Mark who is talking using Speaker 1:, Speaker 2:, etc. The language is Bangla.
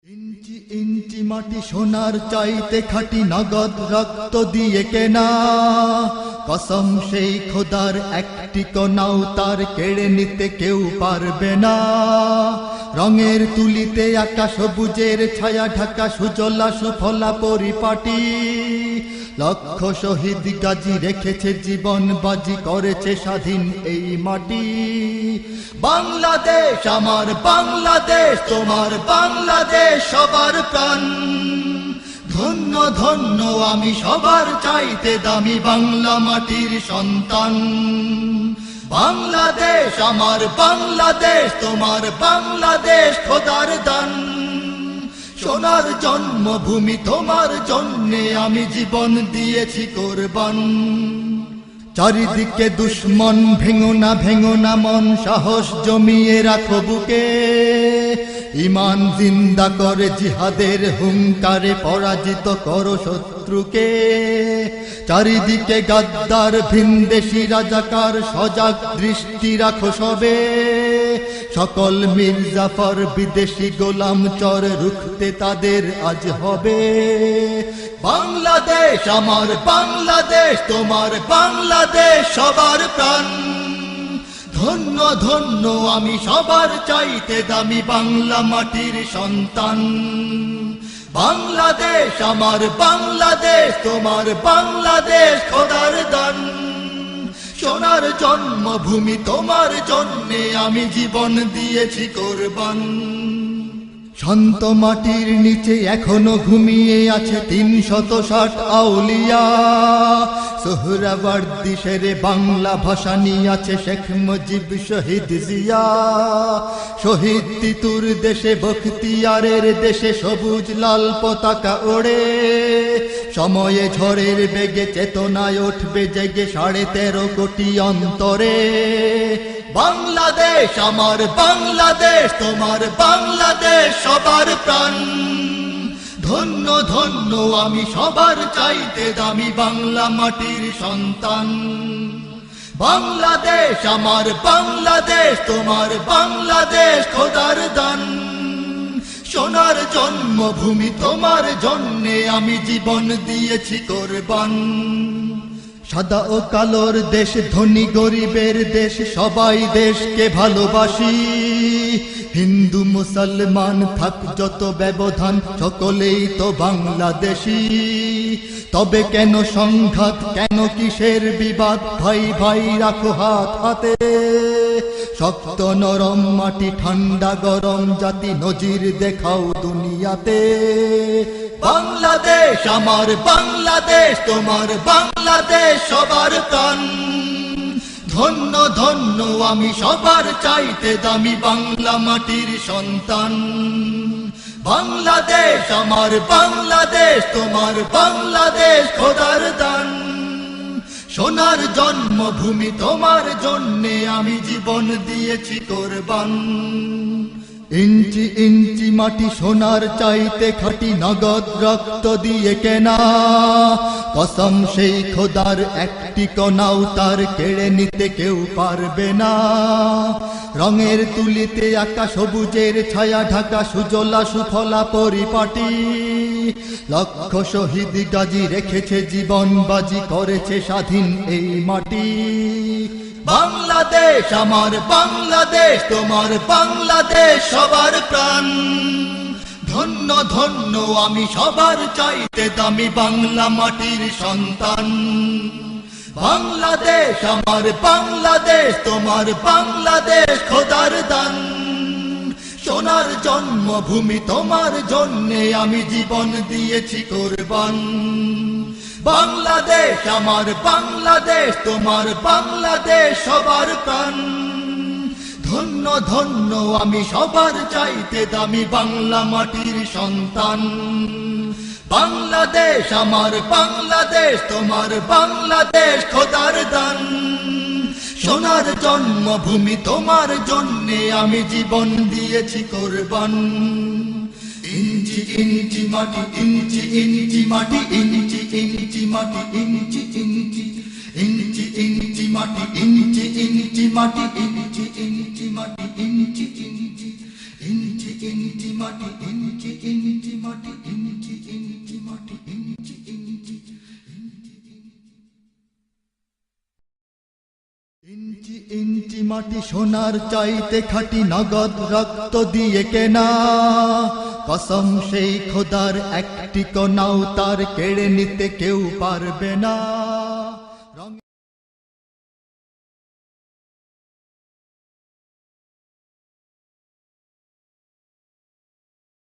Speaker 1: ইঞ্চি ইঞ্চি মাটি সোনার চাইতে খাঁটি, নগদ রক্ত দিয়ে কেনা। কসম সেই খোদার, একটি কণাও তার কেড়ে নিতে কেউ পারবে না। রঙের তুলিতে আকাশ সবুজের ছায়া ঢাকা, সুজলা সুফলা পরিপাটি। লক্ষ শহীদ গাজী রেখেছে জীবন বাজি, করেছে স্বাধীন এই মাটি। বাংলাদেশ আমার বাংলাদেশ, তোমার বাংলাদেশ সবার প্রাণ। ধন্য ধন্য আমি সবার চাইতে দামি বাংলা মাটির সন্তান। বাংলাদেশ আমার বাংলাদেশ, তোমার বাংলাদেশ খোদার দান। সোনার জন্মভূমি, তোমার জন্যে আমি জীবন দিয়েছি কোরবান। চারিদিকে দুশ্মন, ভেঙো না মন, সাহস জমিয়ে রাখো বুকে। ঈমান জিন্দা করে জিহাদের হুঙ্কারে, পরাজিত করো শত্রুকে। চারিদিকে গাদ্দার ভিনদেশী রাজাকার, সজাগ দৃষ্টি রাখো সবে। সকল মির্জাফর বিদেশি গোলাম চর, রুখতে তাদের আজ হবে। বাংলাদেশ আমার বাংলাদেশ, তোমার বাংলাদেশ সবার প্রাণ। ধন্য ধন্য আমি সবার চাইতে দামি বাংলা মাটির সন্তান। বাংলাদেশ আমার বাংলাদেশ, তোমার বাংলাদেশ খোদার দান। সোনার জন্মভূমি, তোমার জন্যে আমি জীবন দিয়েছি কোরবান। শান্ত মাটির নিচে এখনো ঘুমিয়ে আছে ৩৬০ আউলিয়া। সোহরাওয়ার্দী শেরে বাংলা ভাষা নিয়ে আছে শেখ মুজিব, শহীদ জিয়া। শহীদ তিতুর দেশে, বখতিয়ারের দেশে সবুজ লাল পতাকা ওড়ে। সময়ে ঝড়ের বেগে চেতনায় উঠবে জেগে ১৩.৫ কোটি অন্তরে। বাংলাদেশ আমার বাংলাদেশ, তোমার বাংলাদেশ সবার প্রাণ। ধন্য ধন্য আমি সবার চাইতে দামি বাংলা মাটির সন্তান। বাংলাদেশ আমার বাংলাদেশ, তোমার বাংলাদেশ খোদার দান। সোনার জন্মভূমি, তোমার জন্যে আমি জীবন দিয়েছি কোরবান। সাদা ও কালোর দেশ, ধনী গরিবের দেশ, সবাই দেশকে ভালোবাসি। হিন্দু মুসলমান থাক যত ব্যবধান, সকলেই তো বাংলাদেশী। তবে কেন সংঘাত, কেন কিসের বিবাদ, ভাই ভাই রাখো হাত হাতে। শক্ত নরম মাটি, ঠান্ডা গরম জাতি, নজির দেখাও দুনিয়াতে। বাংলাদেশ আমার বাংলাদেশ, তোমার বাংলাদেশ সবার প্রাণ। ধন্য ধন্য আমি সবার চাইতে দামি বাংলা মাটির সন্তান। বাংলাদেশ আমার বাংলাদেশ, তোমার বাংলাদেশ খোদার দান। সোনার জন্মভূমি, তোমার জন্যে আমি জীবন দিয়েছি কোরবান। ইঞ্চি ইঞ্চি মাটি সোনার চাইতে খাঁটি, নগদ রক্ত দিয়ে কেনা। কসম সেই খোদার, একটি কণাও তার কেড়ে নিতে কেউ পারবে না। রঙের তুলিতে আকাশ সবুজের ছায়া ঢাকা, সুজলা সুফলা পরিপাটি। লক্ষ শহীদ গাজী রেখেছে জীবন বাজি, করেছে স্বাধীন এই মাটি। বাংলাদেশ আমার বাংলাদেশ, তোমার বাংলাদেশ সবার প্রাণ। ধন্য ধন্য আমি সবার চাইতে দামি বাংলা মাটির সন্তান। বাংলাদেশ আমার বাংলাদেশ, তোমার বাংলাদেশ খোদার দান। সোনার জন্মভূমি, তোমার জন্যে আমি জীবন দিয়েছি কোরবান। বাংলাদেশ আমার বাংলাদেশ, তোমার বাংলাদেশ সবার প্রাণ। ধন্য ধন্য আমি সবার চাইতে দামি বাংলা মাটির সন্তান। বাংলাদেশ আমার বাংলাদেশ, তোমার বাংলাদেশ খোদার দান। সোনার জন্মভূমি, তোমার জন্যে আমি জীবন দিয়েছি কোরবান। ইঞ্চি ইঞ্চি মাটি, ইঞ্চি ইঞ্চি মাটি, ইঞ্চি ইঞ্চি মাটি ইঞ্চি ইঞ্চি ইঞ্চি ইঞ্চি মাটি ইঞ্চি ইঞ্চি মাটি ইঞ্চি ইঞ্চি মাটি ইঞ্চি ইঞ্চি ইঞ্চি ইঞ্চি মাটি ইঞ্চি ইঞ্চি মাটি ইঞ্চি ইঞ্চি মাটি ইঞ্চি ইঞ্চি ইঞ্চি ইঞ্চি মাটি সোনার চাইতে খাঁটি নগদ রক্ত দিয়ে কেনা কসম সেই খোদার একটি কণাও তার কেড়ে নিতে কেউ পারবে না।